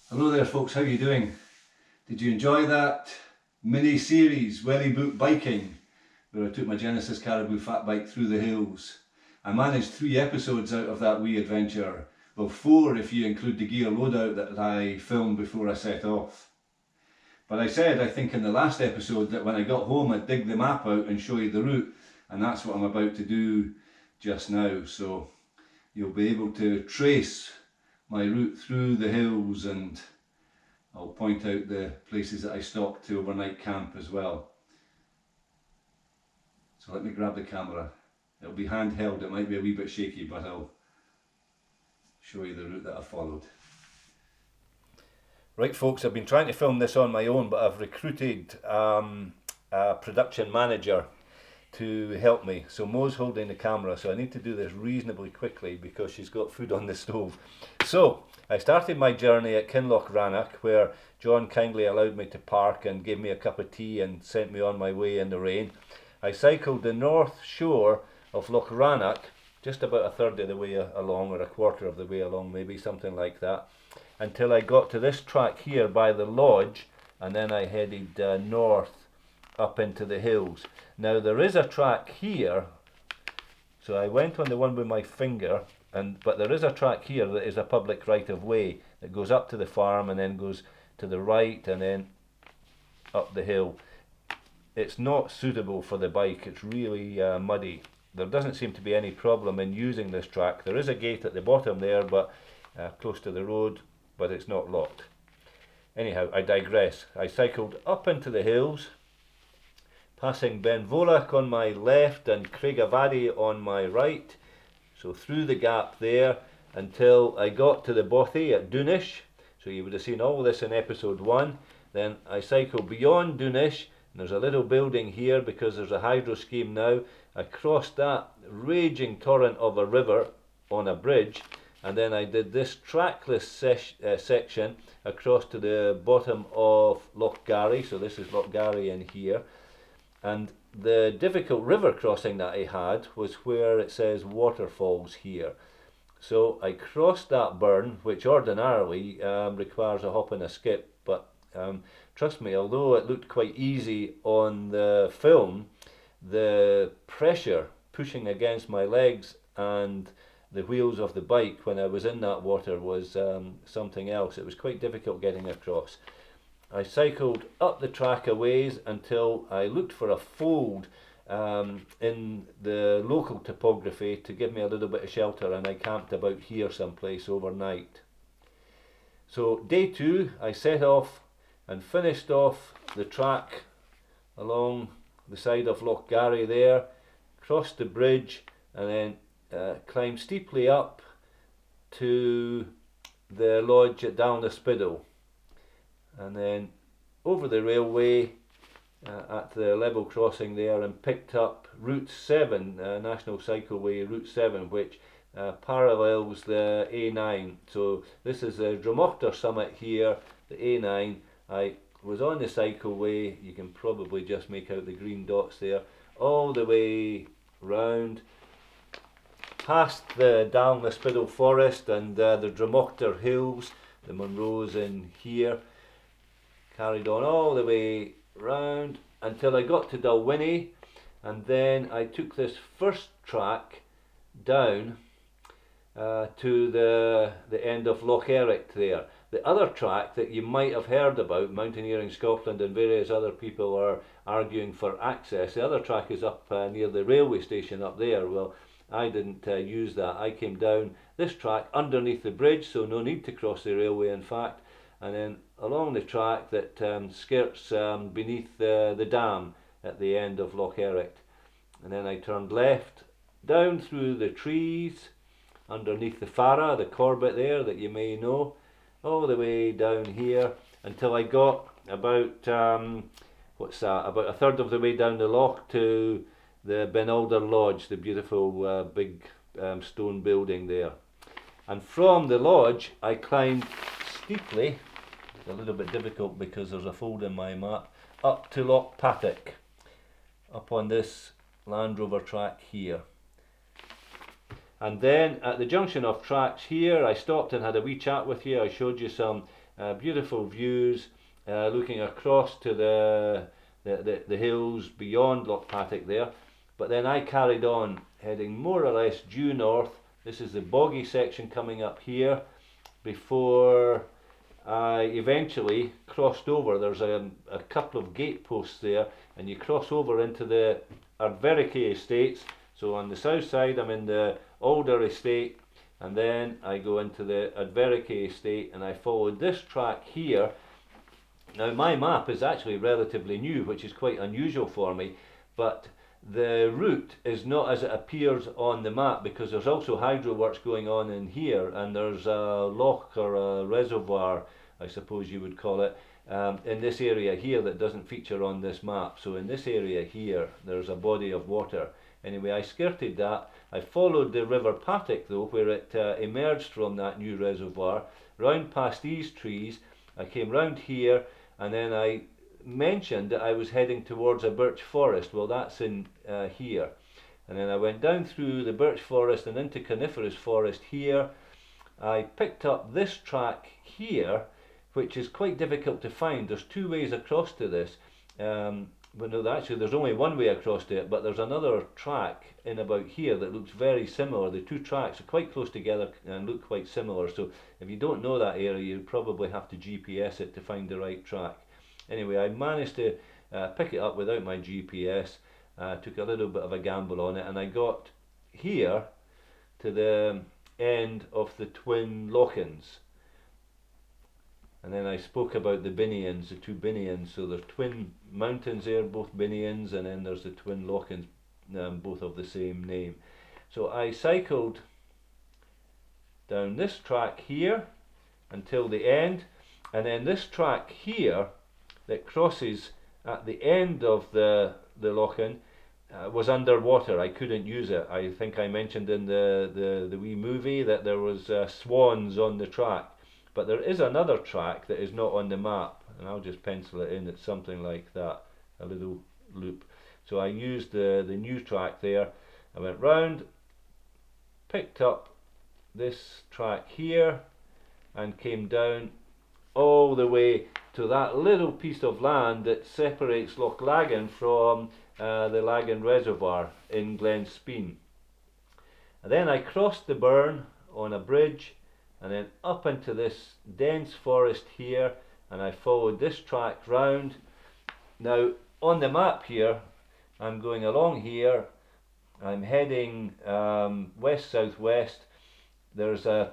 Hello there folks, how are you doing? Did you enjoy that mini-series, Welly-boot Biking, where I took my Genesis Caribou fat bike through the hills? I managed 3 episodes out of that wee adventure, well 4 if you include the gear loadout that I filmed before I set off. But I said, I think in the last episode, that when I got home I'd dig the map out and show you the route, and that's what I'm about to do just now. So you'll be able to trace my route through the hills, and I'll point out the places that I stopped to overnight camp as well. So let me grab the camera. It'll be handheld, it might be a wee bit shaky, but I'll show you the route that I followed. Right folks, I've been trying to film this on my own, but I've recruited a production manager to help me. So Mo's holding the camera, so I need to do this reasonably quickly because she's got food on the stove. So I started my journey at Kinloch Rannoch, where John kindly allowed me to park and gave me a cup of tea and sent me on my way in the rain. I cycled the north shore of Loch Rannoch, just about a third of the way along, or a quarter of the way along, maybe something like that, until I got to this track here by the lodge, and then I headed north up into the hills. Now there is a track here, so I went on the one with my finger, but there is a track here that is a public right of way that goes up to the farm and then goes to the right and then up the hill. It's not suitable for the bike, it's really muddy. There doesn't seem to be any problem in using this track. There is a gate at the bottom there, but close to the road, but it's not locked. Anyhow, I digress. I cycled up into the hills, passing Ben Vorach on my left and Craigavady on my right, so through the gap there until I got to the bothy at Dunish. So you would have seen all this in episode 1. Then I cycled beyond Dunish, and there's a little building here because there's a hydro scheme now. I crossed that raging torrent of a river on a bridge, and then I did this trackless section across to the bottom of Loch Garry. So this is Loch Garry in here. And the difficult river crossing that I had was where it says waterfalls here. So I crossed that burn, which ordinarily requires a hop and a skip, but trust me, although it looked quite easy on the film, the pressure pushing against my legs and the wheels of the bike when I was in that water was something else. It was quite difficult getting across. I cycled up the track a ways until I looked for a fold in the local topography to give me a little bit of shelter, and I camped about here someplace overnight. So day 2 I set off and finished off the track along the side of Loch Garry there, crossed the bridge and then climbed steeply up to the lodge at Dalnaspiddle, and then over the railway at the level crossing there, and picked up Route 7, National Cycleway Route 7, which parallels the A9. So this is the Dromorter summit here, the A9. I was on the cycleway, you can probably just make out the green dots there, all the way round, past the Dalnaspiddle forest and the Dromorter hills, the Munros in here, carried on all the way round until I got to Dalwhinnie, and then I took this first track down to the end of Loch Eric there. The other track that you might have heard about, Mountaineering Scotland and various other people are arguing for access, the other track is up near the railway station up there. Well, I didn't use that. I came down this track underneath the bridge, so no need to cross the railway in fact, and then along the track that skirts beneath the dam at the end of Loch Eric. And then I turned left down through the trees underneath the Farra, the Corbett there that you may know, all the way down here until I got about about a third of the way down the loch to the Ben Alder Lodge, the beautiful big stone building there. And from the lodge I climbed steeply, it's a little bit difficult because there's a fold in my map, up to Loch Patrick, up on this Land Rover track here. And then at the junction of tracks here, I stopped and had a wee chat with you. I showed you some beautiful views, looking across to the hills beyond Lochpattock there. But then I carried on, heading more or less due north. This is the boggy section coming up here, before I eventually crossed over. There's a couple of gate posts there, and you cross over into the Ardvericke estates. So on the south side I'm in the Alder estate, and then I go into the Ardvericke estate, and I followed this track here. Now my map is actually relatively new, which is quite unusual for me, but the route is not as it appears on the map, because there's also hydro works going on in here, and there's a loch or a reservoir, I suppose you would call it, in this area here that doesn't feature on this map. So in this area here there's a body of water. Anyway, I skirted that. I followed the River Pattock though, where it emerged from that new reservoir, round past these trees. I came round here, and then I mentioned that I was heading towards a birch forest. Well, that's in here. And then I went down through the birch forest and into coniferous forest here. I picked up this track here, which is quite difficult to find. There's two ways across to this. But no, actually there's only one way across to it, but there's another track in about here that looks very similar. The two tracks are quite close together and look quite similar. So if you don't know that area, you probably have to GPS it to find the right track. Anyway, I managed to pick it up without my GPS, took a little bit of a gamble on it, and I got here to the end of the twin lochans. And then I spoke about the Binions, the two Binions. So there's twin mountains there, both Binions, and then there's the twin lochans, both of the same name. So I cycled down this track here until the end, and then this track here that crosses at the end of the Lochan was underwater. I couldn't use it. I think I mentioned in the wee movie that there was swans on the track, but there is another track that is not on the map, and I'll just pencil it in. It's something like that, a little loop. So I used the new track there. I went round, picked up this track here, and came down all the way to that little piece of land that separates Loch Laggan from the Laggan Reservoir in Glen Speen. And then I crossed the burn on a bridge, and then up into this dense forest here, and I followed this track round. Now on the map here, I'm going along here, I'm heading west-southwest. There's a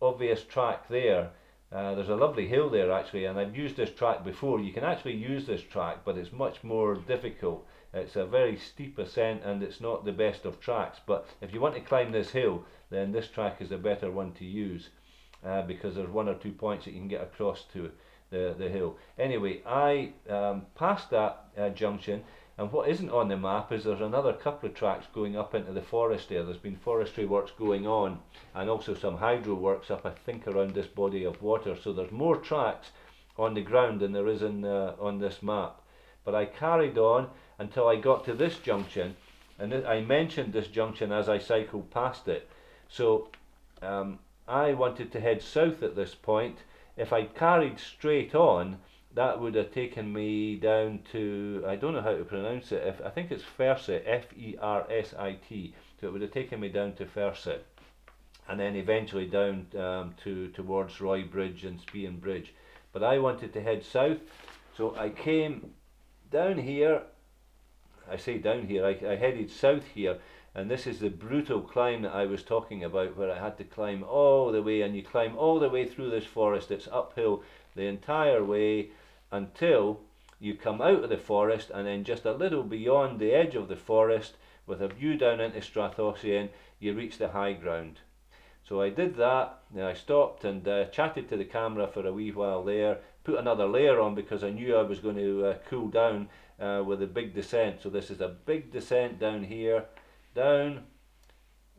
obvious track there. There's a lovely hill there actually, and I've used this track before. You can actually use this track, but it's much more difficult. It's a very steep ascent, and it's not the best of tracks, but if you want to climb this hill, then this track is a better one to use, because there's one or two points that you can get across to the hill. Anyway, I passed that junction, and what isn't on the map is there's another couple of tracks going up into the forest there. There's been forestry works going on, and also some hydro works up, I think, around this body of water. So there's more tracks on the ground than there is on this map. But I carried on until I got to this junction, and I mentioned this junction as I cycled past it. So I wanted to head south at this point. If I carried straight on, that would have taken me down to, I don't know how to pronounce it, I think it's Fersit, F-E-R-S-I-T, so it would have taken me down to Fersit, and then eventually down towards Roy Bridge and Spian Bridge. But I wanted to head south, so I came down here. I say down here, I headed south here, and this is the brutal climb that I was talking about, where I had to climb all the way, and you climb all the way through this forest. It's uphill the entire way until you come out of the forest, and then just a little beyond the edge of the forest, with a view down into Strathocean, you reach the high ground. So I did that, then I stopped and chatted to the camera for a wee while there, put another layer on because I knew I was going to cool down with a big descent. So this is a big descent down here, down,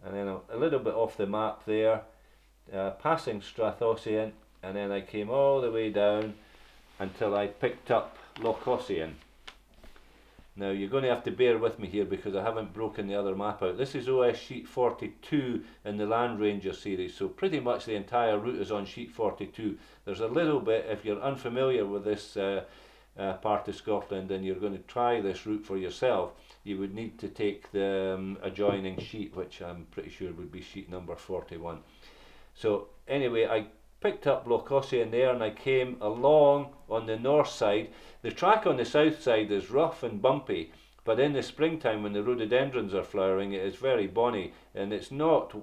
and then a little bit off the map there, passing Strathocean, and then I came all the way down until I picked up Loch Ossian. Now you're going to have to bear with me here because I haven't broken the other map out. This is OS sheet 42 in the Land Ranger series, so pretty much the entire route is on sheet 42. There's a little bit, if you're unfamiliar with this part of Scotland and you're going to try this route for yourself, you would need to take the adjoining sheet, which I'm pretty sure would be sheet number 41. So anyway, I picked up Lochossian there and I came along on the north side. The track on the south side is rough and bumpy, but in the springtime when the rhododendrons are flowering it is very bonny, and it's not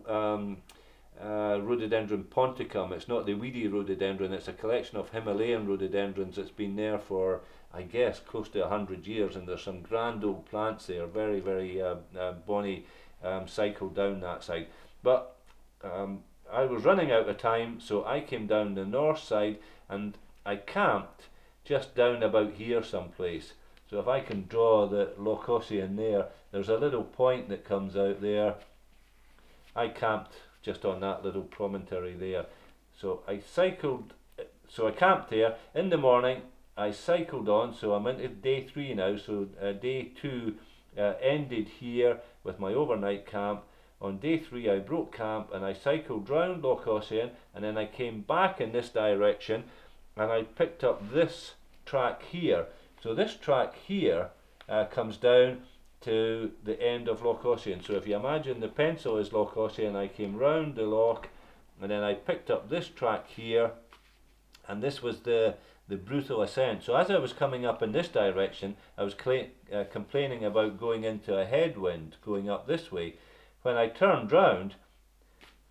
rhododendron ponticum, it's not the weedy rhododendron, it's a collection of Himalayan rhododendrons that's been there for, I guess, close to 100 years, and there's some grand old plants there, very, very bonny cycle down that side. But I was running out of time, so I came down the north side and I camped just down about here someplace. So if I can draw the Lochossian there, there's a little point that comes out there. I camped just on that little promontory there. So I camped there. In the morning I cycled on, so I'm into day 3 now, so day 2 ended here with my overnight camp. On day 3 I broke camp and I cycled round Lochossian, and then I came back in this direction and I picked up this track here. So this track here comes down to the end of Lochossian. So if you imagine the pencil is Lochossian, I came round the loch and then I picked up this track here, and this was the brutal ascent. So as I was coming up in this direction, I was complaining about going into a headwind going up this way. When I turned round,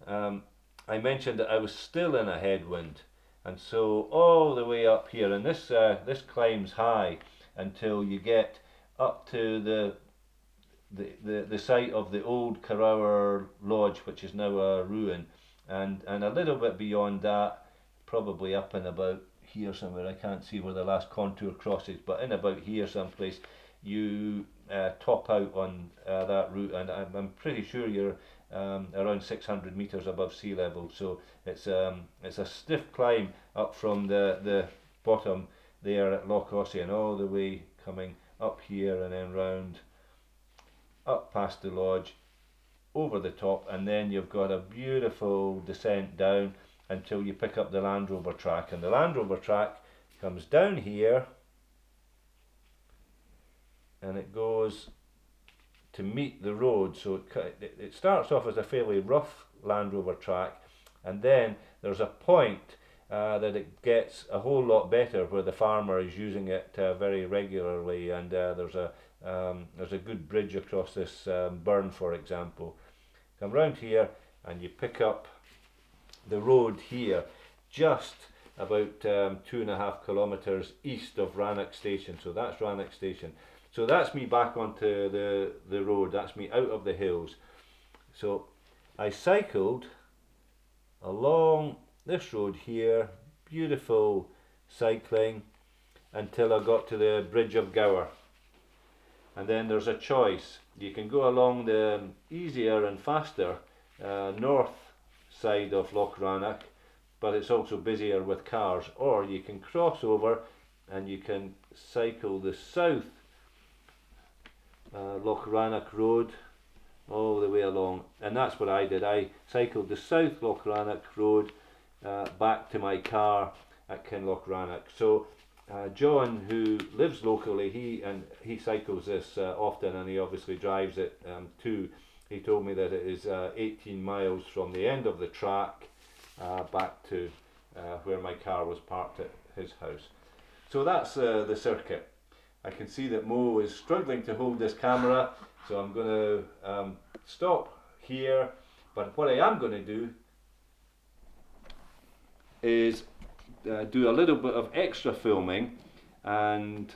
I mentioned that I was still in a headwind, and so all the way up here, and this climbs high until you get up to the site of the old Carrower Lodge, which is now a ruin, and a little bit beyond that, probably up in about here somewhere, I can't see where the last contour crosses, but in about here someplace, you top out on that route, and I'm pretty sure you're around 600 meters above sea level. So it's a stiff climb up from the bottom there at Lochossian, all the way coming up here and then round up past the lodge, over the top, and then you've got a beautiful descent down until you pick up the Land Rover track, and the Land Rover track comes down here and it goes to meet the road. So it starts off as a fairly rough Land Rover track, and then there's a point that it gets a whole lot better where the farmer is using it very regularly, and there's a good bridge across this burn, for example. Come round here and you pick up the road here, just about 2.5 kilometres east of Rannoch Station. So that's Rannoch Station. So that's me back onto the road, that's me out of the hills. So I cycled along this road here, beautiful cycling, until I got to the Bridge of Gower. And then there's a choice. You can go along the easier and faster north side of Loch Rannoch, but it's also busier with cars, or you can cross over and you can cycle the south Loch Rannoch Road all the way along, and that's what I did. I cycled the South Loch Rannoch Road back to my car at Kinloch Rannoch. So John, who lives locally, he cycles this often, and he obviously drives it too. He told me that it is 18 miles from the end of the track back to where my car was parked at his house. So that's the circuit. I can see that Mo is struggling to hold this camera, so I'm going to stop here. But what I am going to do is do a little bit of extra filming, and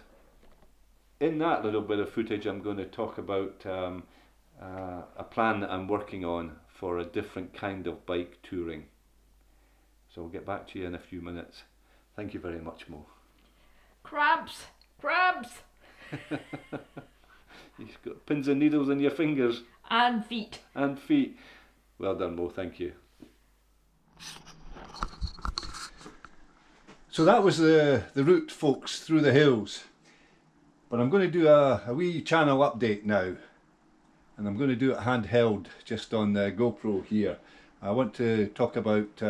in that little bit of footage I'm going to talk about a plan that I'm working on for a different kind of bike touring. So I'll get back to you in a few minutes. Thank you very much, Mo. Crabs! Crabs! You've got pins and needles in your fingers. And feet. And feet. Well done, Mo, thank you. So that was the route, folks, through the hills. But I'm going to do a wee channel update now, and I'm going to do it handheld just on the GoPro here. I want to talk about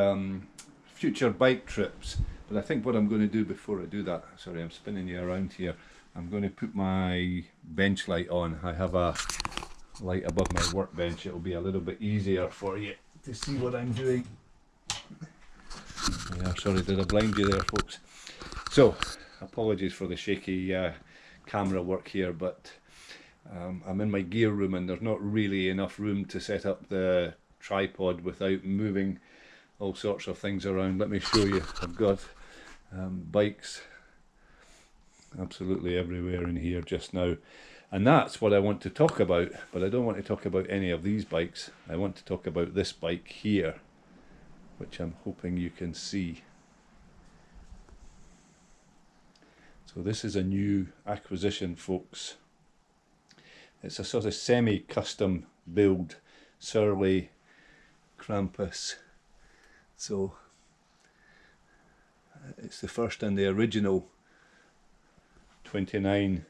future bike trips, but I think what I'm going to do before I do that, sorry I'm spinning you around here, I'm going to put my bench light on. I have a light above my workbench. It'll be a little bit easier for you to see what I'm doing. Yeah, sorry, did I blind you there, folks? So, apologies for the shaky camera work here, but I'm in my gear room and there's not really enough room to set up the tripod without moving all sorts of things around. Let me show you. I've got bikes absolutely everywhere in here just now, and that's what I want to talk about. But I don't want to talk about any of these bikes. I want to talk about this bike here, which I'm hoping you can see. So this is a new acquisition, folks. It's a sort of semi-custom build Surly Krampus. So it's the first and the original 29er,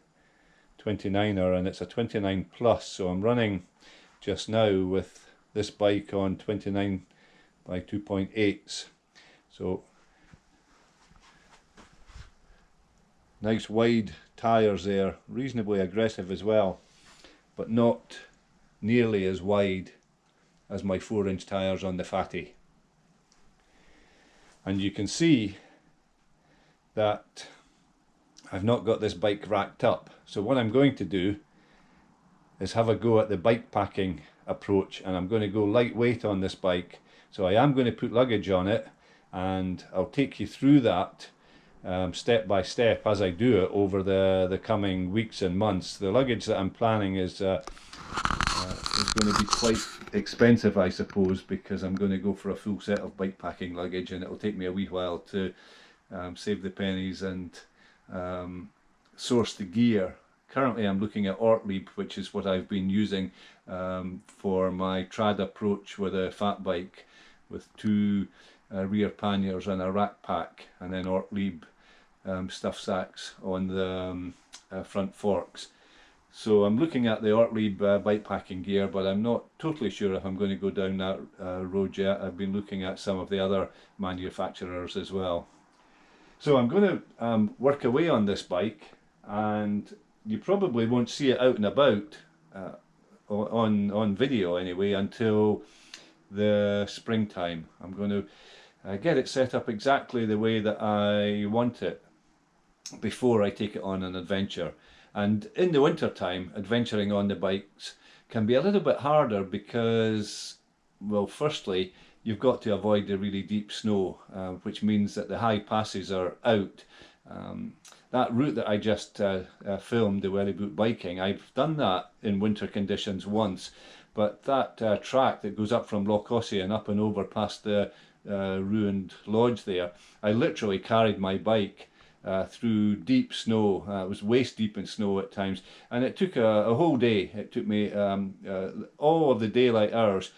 and it's a 29 plus. So I'm running just now with this bike on 29 by 2.8s. So nice wide tyres there, reasonably aggressive as well, but not nearly as wide as my 4-inch tyres on the Fatty. And you can see that I've not got this bike racked up. So what I'm going to do is have a go at the bike packing approach, and I'm going to go lightweight on this bike. So I am going to put luggage on it, and I'll take you through that step by step as I do it over the coming weeks and months. The luggage that I'm planning is going to be quite expensive, I suppose, because I'm going to go for a full set of bike packing luggage, and it'll take me a wee while to save the pennies and source the gear. Currently I'm looking at Ortlieb, which is what I've been using for my trad approach with a fat bike, with 2 rear panniers and a rack pack, and then Ortlieb stuff sacks on the front forks. So I'm looking at the Ortlieb bike packing gear, but I'm not totally sure if I'm going to go down that road yet. I've been looking at some of the other manufacturers as well. So I'm going to work away on this bike, and you probably won't see it out and about on video anyway until the springtime. I'm going to get it set up exactly the way that I want it before I take it on an adventure. And in the winter time, adventuring on the bikes can be a little bit harder because, well, firstly, you've got to avoid the really deep snow, which means that the high passes are out. That route that I just filmed, the Welly-boot Biking, I've done that in winter conditions once, but that track that goes up from Loch Ossie and up and over past the ruined lodge there, I literally carried my bike through deep snow. It was waist deep in snow at times, and it took a whole day. It took me all of the daylight hours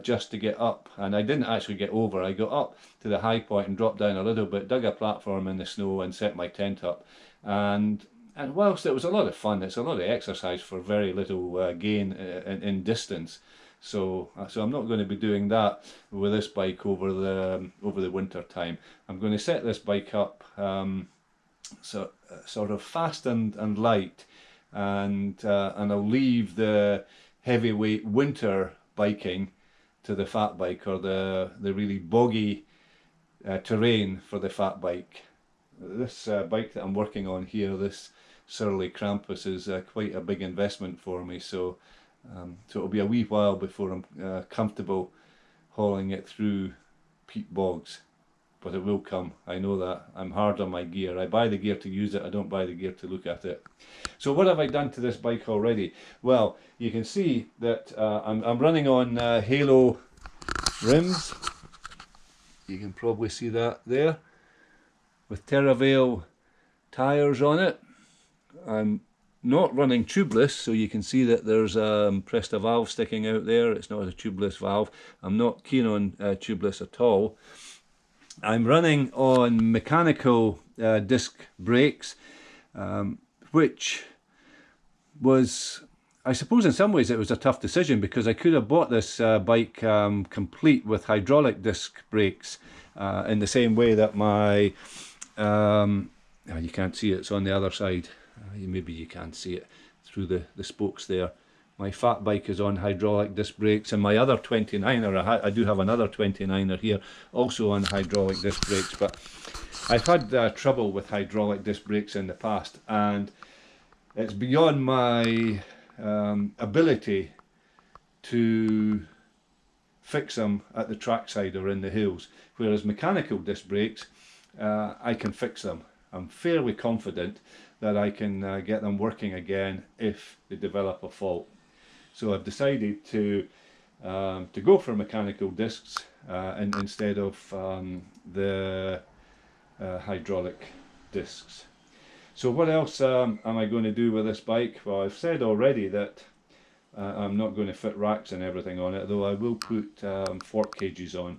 just to get up, and I didn't actually get over. I got up to the high point and dropped down a little bit, dug a platform in the snow and set my tent up, and whilst it was a lot of fun, it's a lot of exercise for very little gain in distance. So I'm not going to be doing that with this bike over the winter time. I'm going to set this bike up sort of fast and light, and I'll leave the heavyweight winter biking to the fat bike, or the really boggy terrain for the fat bike. This bike that I'm working on here, this Surly Krampus, is quite a big investment for me, so it'll be a wee while before I'm comfortable hauling it through peat bogs, but it will come. I know that. I'm hard on my gear. I buy the gear to use it, I don't buy the gear to look at it. So what have I done to this bike already? Well, you can see that I'm running on Halo rims. You can probably see that there, with Terravale tyres on it. I'm not running tubeless, so you can see that there's pressed a valve sticking out there. It's not a tubeless valve. I'm not keen on tubeless at all. I'm running on mechanical disc brakes, which was, I suppose in some ways it was a tough decision, because I could have bought this bike complete with hydraulic disc brakes in the same way that my, you can't see it, it's on the other side, maybe you can't see it through the spokes there. My fat bike is on hydraulic disc brakes, and my other 29er, I do have another 29er here, also on hydraulic disc brakes, but I've had trouble with hydraulic disc brakes in the past, and it's beyond my ability to fix them at the trackside or in the hills, whereas mechanical disc brakes, I can fix them. I'm fairly confident that I can get them working again if they develop a fault. So I've decided to go for mechanical discs instead of the hydraulic discs. So what else am I going to do with this bike? Well, I've said already that I'm not going to fit racks and everything on it, though I will put fork cages on,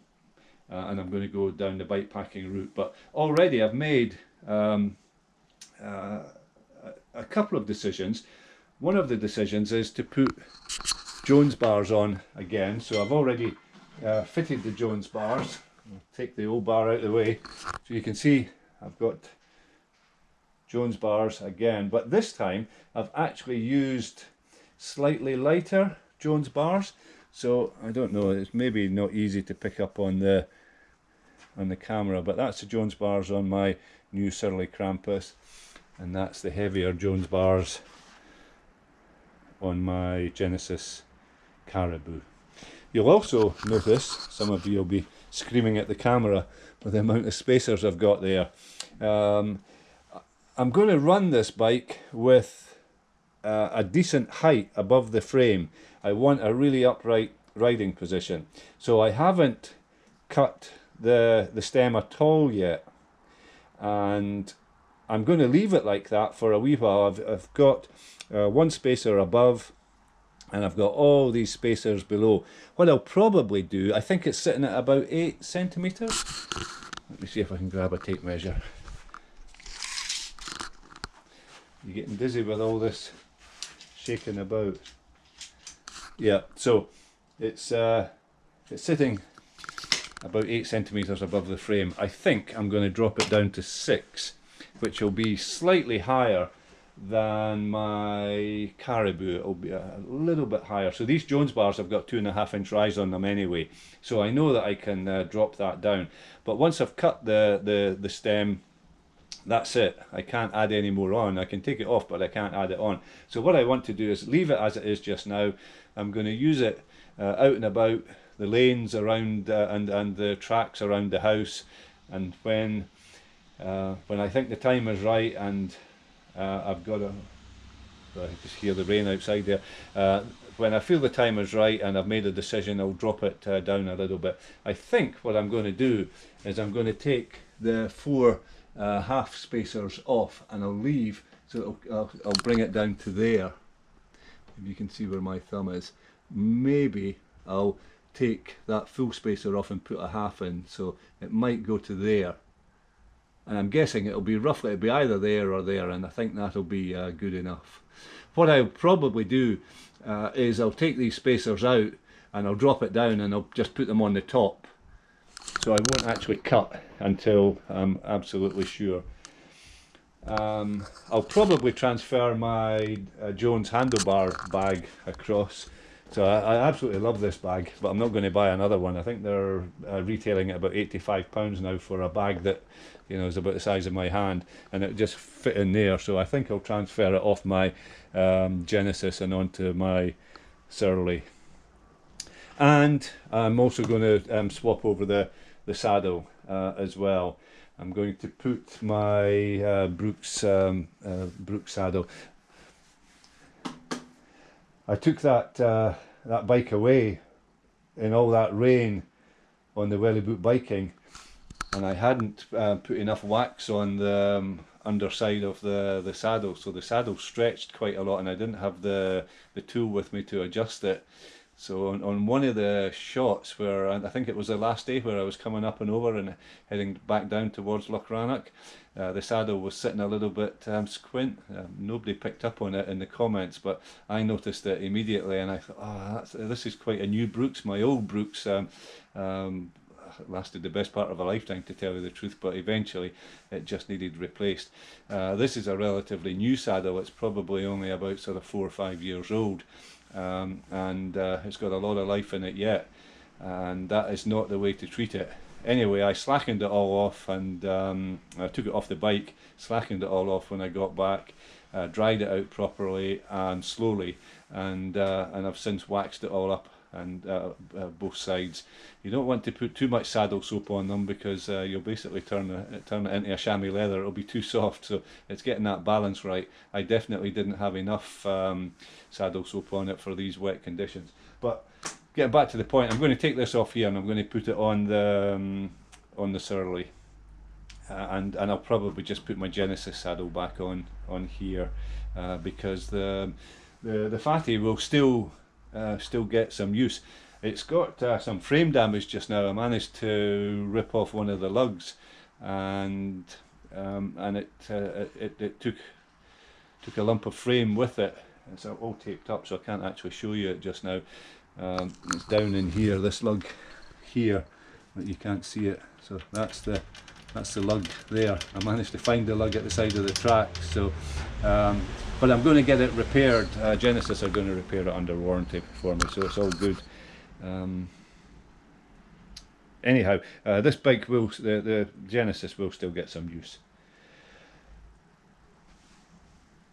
and I'm going to go down the bike packing route. But already I've made a couple of decisions. One of the decisions is to put Jones bars on again. So I've already fitted the Jones bars. I'll take the old bar out of the way so you can see I've got Jones bars again, but this time I've actually used slightly lighter Jones bars. So I don't know, it's maybe not easy to pick up on the camera, but that's the Jones bars on my new Surly Krampus, and that's the heavier Jones bars on my Genesis Caribou. You'll also notice, some of you will be screaming at the camera with the amount of spacers I've got there. I'm going to run this bike with a decent height above the frame. I want a really upright riding position. So I haven't cut the stem at all yet, and I'm going to leave it like that for a wee while. I've got one spacer above, and I've got all these spacers below. What I'll probably do, I think it's sitting at about 8 centimeters. Let me see if I can grab a tape measure. You're getting dizzy with all this shaking about. Yeah, so it's sitting about 8 centimeters above the frame. I think I'm going to drop it down to 6, which will be slightly higher than my Caribou. It'll be a little bit higher. So these Jones bars have got 2.5-inch rise on them anyway, so I know that I can drop that down. But once I've cut the stem, that's it. I can't add any more on. I can take it off, but I can't add it on. So what I want to do is leave it as it is just now. I'm going to use it out and about the lanes around and the tracks around the house, and when I think the time is right, and I've got I just hear the rain outside there. When I feel the time is right and I've made a decision, I'll drop it down a little bit. I think what I'm going to do is I'm going to take the 4 half spacers off, and I'll leave, so I'll bring it down to there. If you can see where my thumb is, maybe I'll take that full spacer off and put a half in, so it might go to there. And I'm guessing it'll be either there or there, and I think that'll be good enough. What I'll probably do is I'll take these spacers out and I'll drop it down, and I'll just put them on the top. So I won't actually cut until I'm absolutely sure. I'll probably transfer my Jones handlebar bag across. So I absolutely love this bag, but I'm not going to buy another one. I think they're retailing at about £85 now for a bag that, you know, is about the size of my hand, and it just fit in there. So I think I'll transfer it off my Genesis and onto my Surly. And I'm also going to swap over the saddle as well. I'm going to put my Brooks saddle. I took that bike away in all that rain on the Welly-boot Biking, and I hadn't put enough wax on the underside of the saddle, so the saddle stretched quite a lot, and I didn't have the tool with me to adjust it. So on one of the shots where, I think it was the last day where I was coming up and over and heading back down towards Loch Rannoch, the saddle was sitting a little bit squint. Nobody picked up on it in the comments, but I noticed it immediately, and I thought, oh, this is quite a new Brooks. My old Brooks lasted the best part of a lifetime, to tell you the truth, but eventually it just needed replaced. This is a relatively new saddle. It's probably only about sort of 4 or 5 years old, and it's got a lot of life in it yet, and that is not the way to treat it. Anyway, I slackened it all off, and I took it off the bike, slackened it all off when I got back, dried it out properly and slowly, and I've since waxed it all up, and both sides. You don't want to put too much saddle soap on them, because you'll basically turn it into a chamois leather. It'll be too soft, so it's getting that balance right. I definitely didn't have enough saddle soap on it for these wet conditions. But getting back to the point, I'm going to take this off here and I'm going to put it on the Surly, and I'll probably just put my Genesis saddle back on here, because the Fatty will still get some use. It's got some frame damage just now. I managed to rip off one of the lugs, and it took a lump of frame with it. It's all taped up, so I can't actually show you it just now. It's down in here, this lug here, but you can't see it. So that's the lug there. I managed to find the lug at the side of the track. So, but I'm going to get it repaired. Genesis are going to repair it under warranty for me, so it's all good. Anyhow, this bike will, the Genesis will still get some use.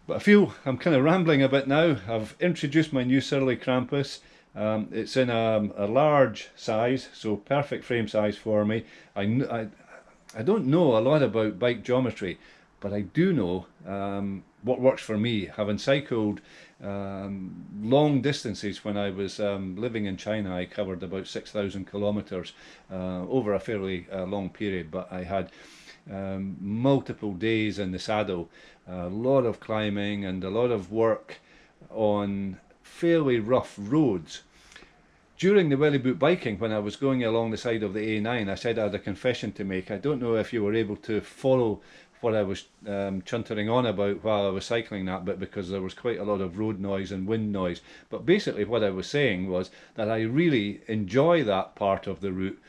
But I feel I'm kind of rambling a bit now. I've introduced my new Surly Krampus. It's in a large size, so perfect frame size for me. I don't know a lot about bike geometry, but I do know what works for me. Having cycled long distances when I was living in China, I covered about 6,000 kilometers over a fairly long period, but I had multiple days in the saddle, a lot of climbing and a lot of work on fairly rough roads. During the Welly-boot Biking, when I was going along the side of the A9, I said I had a confession to make. I don't know if you were able to follow what I was chuntering on about while I was cycling that bit, because there was quite a lot of road noise and wind noise. But basically what I was saying was that I really enjoy that part of the route,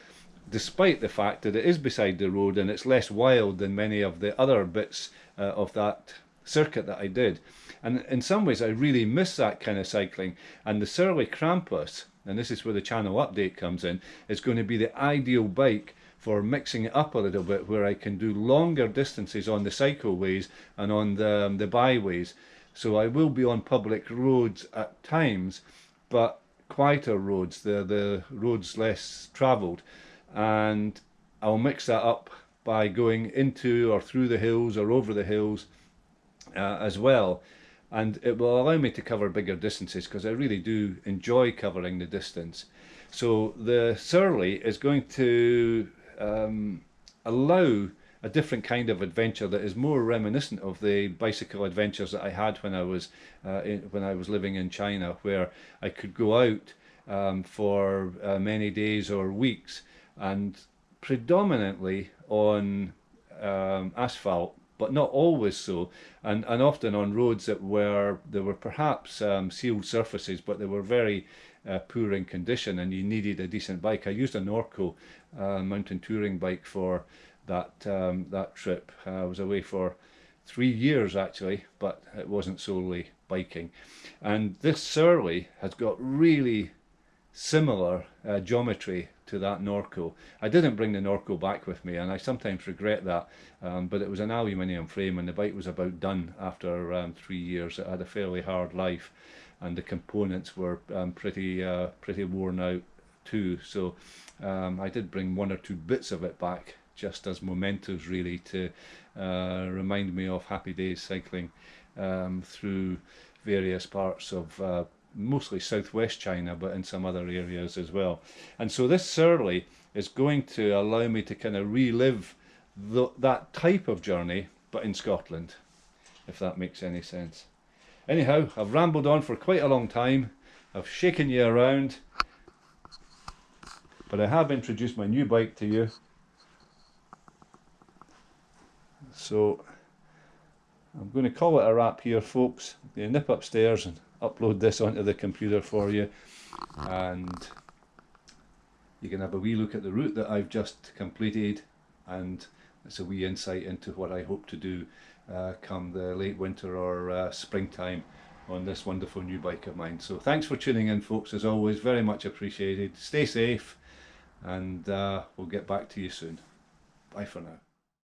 despite the fact that it is beside the road and it's less wild than many of the other bits of that circuit that I did. And in some ways I really miss that kind of cycling, and the Surly Krampus, and this is where the channel update comes in, is going to be the ideal bike for mixing it up a little bit, where I can do longer distances on the cycleways and on the byways. So I will be on public roads at times, but quieter roads, the roads less travelled, and I'll mix that up by going into or through the hills or over the hills as well, and it will allow me to cover bigger distances, because I really do enjoy covering the distance. So the Surly is going to allow a different kind of adventure that is more reminiscent of the bicycle adventures that I had when I was living in China, where I could go out for many days or weeks, and predominantly on asphalt, but not always so, and often on roads that were perhaps sealed surfaces, but they were very poor in condition, and you needed a decent bike. I used a Norco mountain touring bike for that trip. I was away for 3 years actually, but it wasn't solely biking. And this Surly has got really similar geometry to that Norco. I didn't bring the Norco back with me, and I sometimes regret that, but it was an aluminium frame, and the bike was about done after 3 years. It had a fairly hard life, and the components were pretty worn out too. So I did bring 1 or 2 bits of it back, just as mementos really, to remind me of happy days cycling through various parts of mostly southwest China, but in some other areas as well. And so this Surly is going to allow me to kind of relive that type of journey, but in Scotland, if that makes any sense. Anyhow, I've rambled on for quite a long time. I've shaken you around. But I have introduced my new bike to you. So I'm going to call it a wrap here, folks. I'm going to nip upstairs and upload this onto the computer for you, and you can have a wee look at the route that I've just completed, and it's a wee insight into what I hope to do come the late winter or springtime on this wonderful new bike of mine. So thanks for tuning in, folks, as always, very much appreciated. Stay safe, and we'll get back to you soon. Bye for now.